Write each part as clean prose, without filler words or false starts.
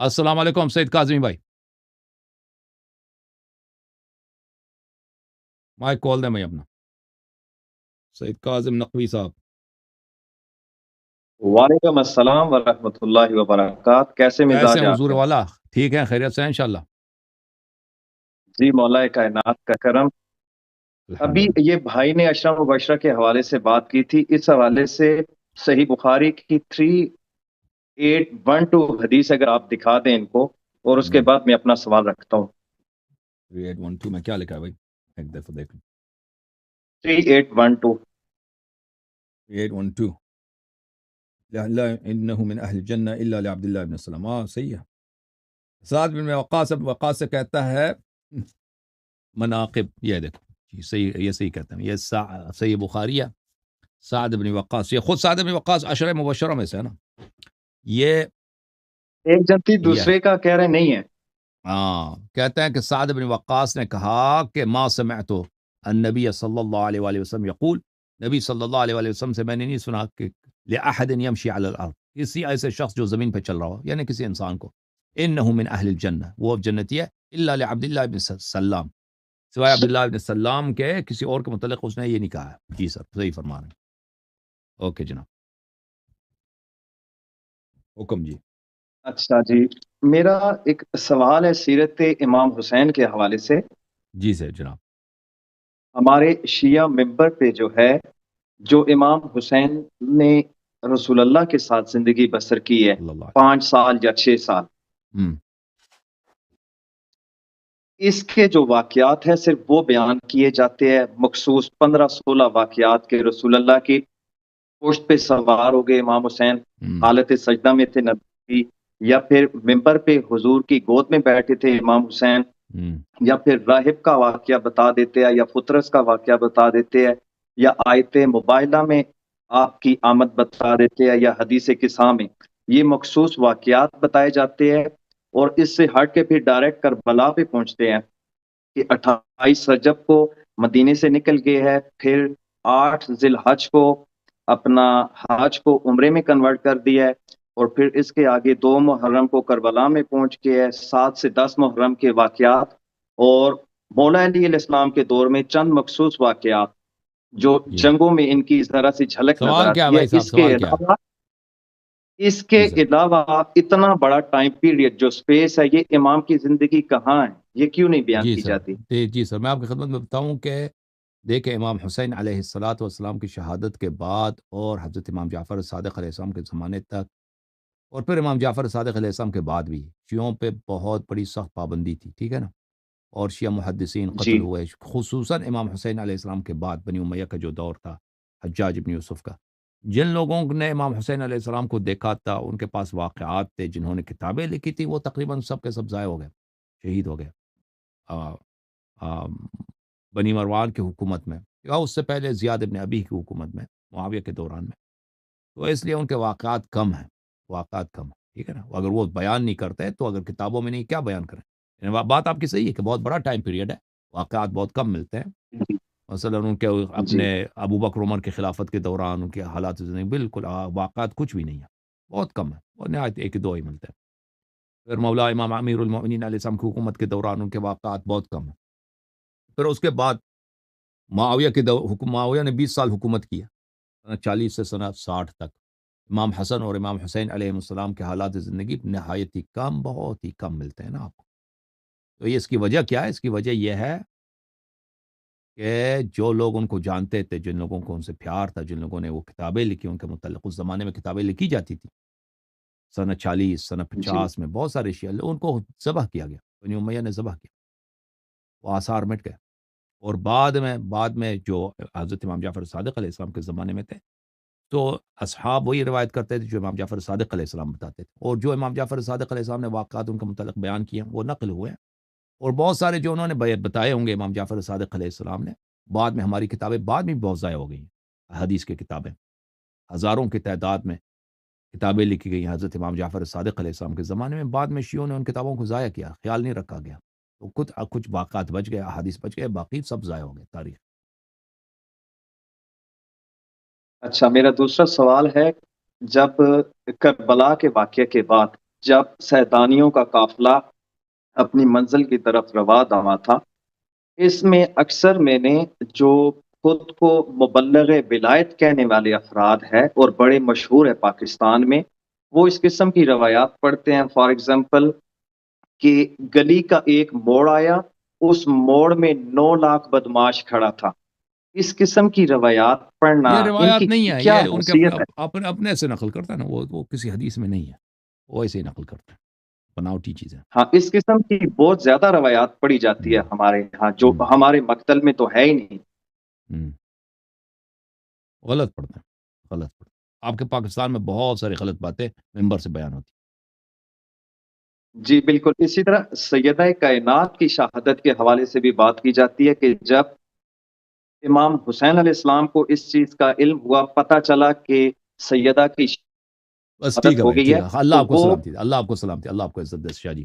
अस्सलाम वालेकुम सैयद काज़मी भाई, माइक खोल दें भाई अपना। सैयद काज़िम नकवी साहब, वालेकुम अस्सलाम वरहमतुल्लाहि वबरकात। कैसे कैसे मिजाज हैं है हुजूर आपके? वाला? ठीक है, खैरियत से हैं इंशाल्लाह। जी, मौला कायनात का करम। अभी अल्हम्दुलिल्लाह। ये भाई ने अशरफ मुबशरा के हवाले से बात की थी। इस हवाले से सही बुखारी की 3812 हदीस अगर आप दिखा दें इनको, और उसके बाद मैं अपना सवाल रखता हूँ। 3812 में क्या लिखा है भाई? एक दफा देख लो। 3812। 3812 ला ला इन्नहु मिन अहल जन्नह इल्ला लिअब्दिल्लाह इब्न सलाम। सही है। साद बिन वक़ास से कहता है मनाक़िब, ये देखो जी, सही, ये सही कहते हैं, ये सही बुखारी है। साद बिन वक़ास, ये खुद साद बिन वक़ास अशरे मुबशरा में से है ना। ये एक जनती ये है। दूसरे का कह रहे नहीं है। कहते हैं कि साद बिन वक़ास ने कहा कि मा समिअतु अन्नबी सल्लल्लाहु अलैहि वसल्लम यक़ूल, नबी सल्लल्लाहु अलैहि वसल्लम से मैंने नहीं सुना कि लिअहदिन यमशी अलल अर्द, किसी ऐसे शख्स जो ज़मीन पे चल रहा हो, यानी किसी इंसान को, इन्नहु मिन अहलिल जन्नह, वो जन्नती है, इल्ला लिअब्दिल्लाह इब्न सल्लाम, सिवाय अब्दुल्लाह इब्न सल्लाम के किसी और के मुतल्लिक़ उसने ये नहीं कहा है। जी सर, सही फरमा रहे हैं। ओके जनाब, हुक्म जी। अच्छा जी, मेरा एक सवाल है सीरत इमाम हुसैन के हवाले से। जी सर जनाब। हमारे शिया मिंबर पे जो है, जो इमाम हुसैन ने रसूलुल्लाह के साथ जिंदगी बसर की है, सल्लल्लाहु अलैहि 5 साल या 6 साल, वसल्लम। इसके जो वाकयात हैं सिर्फ वो बयान किए जाते हैं। मखसूस 15-16 वाकयात के रसूलुल्लाह की पोस्ट पे सवार हो गए इमाम हुसैन, हुँ, हालत सजदा में थे नबी, या फिर मिंबर पे हुजूर की गोद में बैठे थे इमाम हुसैन, हुँ, या फिर राहिब का वाकया बता देते हैं, या फुतरस का वाकया बता देते हैं, या आयते मुबाइला में आपकी आमद बता देते हैं, या हदीस किसा में ये मखसूस वाकयात बताए जाते हैं। और इससे हट के फिर डायरेक्ट करबला पे पहुंचते हैं कि 28 रजब को मदीने से निकल गए हैं, फिर 8 जिल हज को अपना हज को उम्रे में कन्वर्ट कर दिया है, और फिर इसके आगे 2 मुहर्रम को करबला में पहुंच गए हैं, 7 से 10 मुहर्रम के वाकयात, और मौला अली इस्लाम के दौर में चंद मखसूस वाकयात जो जी। जंगों में इनकी जरा सी झलक नजर सवाल क्या है आती है। भाई साहब, इसके सवाल क्या है? अलावा इसके जी सर। अलावा इतना बड़ा टाइम पीरियड जो स्पेस है, ये इमाम की जिंदगी कहाँ है, ये क्यों नहीं बयान जी की सर। जाती? जी सर, मैं आपकी खिदमत में बताऊँ कि देखिए, इमाम हुसैन अलैहिस्सलातु वस्सलाम की शहादत के बाद और हज़रत इमाम जाफ़र सादिक़ अलैहिस्सलाम के ज़माने तक, और फिर इमाम जाफ़र सादिक़ अलैहिस्सलाम के बाद भी शियों पे बहुत बड़ी सख्त पाबंदी थी, ठीक है ना? और शिया मुहद्दिसीन जी। कत्ल हुए, खुसूसन इमाम हुसैन अलैहिस्सलाम के बाद बनी उमैया का जो दौर था, हज्जाज इब्न यूसुफ़ का। जिन लोगों ने इमाम हुसैन अलैहिस्सलाम को देखा था, उनके पास वाक़यात थे, जिन्होंने किताबें लिखी थी, वो तकरीबन सब के सब ज़ाया हो गए, शहीद हो गए। अ अ, बनी मरवान की हुकूमत में या उससे पहले ज़ियाद इब्न अबी की हुकूमत में, मुआविया के दौरान में। तो इसलिए उनके वाक़यात कम हैं, वाक़यात कम हैं, ठीक है ना? अगर वो बयान नहीं करते, तो अगर किताबों में नहीं, क्या बयान करें? बात आपकी सही है कि बहुत बड़ा टाइम पीरियड है, वाक़यात बहुत कम मिलते हैं। जी। मसलन उनके जी। अपने अबू बकर उमर की खिलाफत के दौरान उनके हालात ज़िंदगी बिल्कुल वाक़यात कुछ भी नहीं है, बहुत कम है और नहायत 1-2 ही मिलते हैं। फिर मौला इमाम अमीरुल मोमिनीन अलैहिस्सलाम की हुकूमत के दौरान उनके वाक़यात बहुत कम हैं। फिर उसके बाद मुआविया ने 20 साल हुकूमत की है, सन 40 से सन 60 तक। इमाम हसन और इमाम हुसैन अलैहिस्सलाम के हालात ज़िंदगी नहायत ही कम, बहुत ही कम मिलते हैं ना आपको। तो ये इसकी वजह क्या है? इसकी वजह ये है कि जो लोग उनको जानते थे, जिन लोगों को उनसे प्यार था, जिन लोगों ने वो किताबें लिखी उनके मुतल्लिक़, उस ज़माने में किताबें लिखी जाती थी। सन 40, सन जी। 50 में बहुत सारे शिया उनको ज़बह किया गया, बनी उमैया ने ज़बह किया, वो आसार मिट गए। और बाद में जो हज़रत इमाम जाफ़र सादिक़ अलैहिस्सलाम के ज़माने में थे, तो असहाब वही रिवायत करते थे जो इमाम जाफ़र सादिक़ अलैहिस्सलाम बताते थे, और जो इमाम जाफ़र सादिक़ अलैहिस्सलाम ने वाक़यात उनके मुतल्लिक़ बयान किए हैं, वो नक़ल हुए हैं। और बहुत सारे जो उन्होंने बताए होंगे इमाम जाफ़र सादिक़ अलैहिस्सलाम ने, बाद में हमारी किताबें बाद में भी बहुत ज़ाया हो गई हैं, हदीस की किताबें। हज़ारों की तादाद में किताबें लिखी गई हैं हज़रत इमाम जाफ़र सादिक़ अलैहिस्सलाम के ज़माने में, बाद में शियों ने उन किताबों को ज़ाया किया, ख़्याल नहीं रखा गया। तो कुछ वाक़यात बच गए, अहादीस बच गए, बाकी सब ज़ाया हो गए, तारीख़। अच्छा, मेरा दूसरा सवाल है, जब करबला के वाक़ये के बाद جب سیدانیوں کا قافلہ اپنی منزل کی طرف روا دوا تھا، اس میں اکثر میں نے جو خود کو مبلغ ولایت کہنے والے افراد ہے اور بڑے مشہور ہے پاکستان میں، وہ اس قسم کی روایات پڑھتے ہیں. فار ایگزامپل کہ گلی کا ایک موڑ آیا، اس موڑ میں 9 لاکھ بدماش کھڑا تھا. اس قسم کی روایات پڑھنا یہ ان روایات کی نہیں ہے، کیا یہ ان کے حیثیت ہے؟ اپنے سے نقل کرتا ہے نا، وہ کسی حدیث میں نہیں ہے، وہ ایسے ہی نقل کرتا ہے، بناوٹی چیزیں. ہاں، اس قسم کی بہت زیادہ روایات پڑھی جاتی ہے ہمارے یہاں، جو ہمارے مقتل میں تو ہے ہی نہیں. غلط پڑھتے ہیں، غلط پڑھتے ہیں. آپ کے پاکستان میں بہت ساری غلط باتیں ممبر سے بیان ہوتی. جی بالکل. اسی طرح سیدہ کائنات کی شہادت کے حوالے سے بھی بات کی جاتی ہے کہ جب امام حسین علیہ السلام کو اس چیز کا علم ہوا، پتہ چلا کہ سیدہ کی بس ٹھیک شہادت ہے ہو بھائی، گئی ٹھیک ہے، ہے. اللہ تو آپ کو وہ سلامتی دے، اللہ آپ کو سلامتی، اللہ آپ کو عزت دے. شاہ جی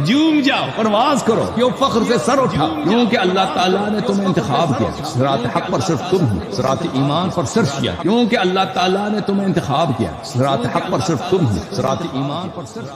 جھوم جاؤ، پرواز کرو، کیوں فخر سے سر اٹھا، کیونکہ اللہ تعالیٰ نے تمہیں انتخاب کیا. صراط حق پر صرف تم ہو، صراط ایمان پر صرف کیا، کیونکہ اللہ تعالیٰ نے تمہیں انتخاب کیا. صراط حق پر صرف تم ہو، صراط ایمان پر صرف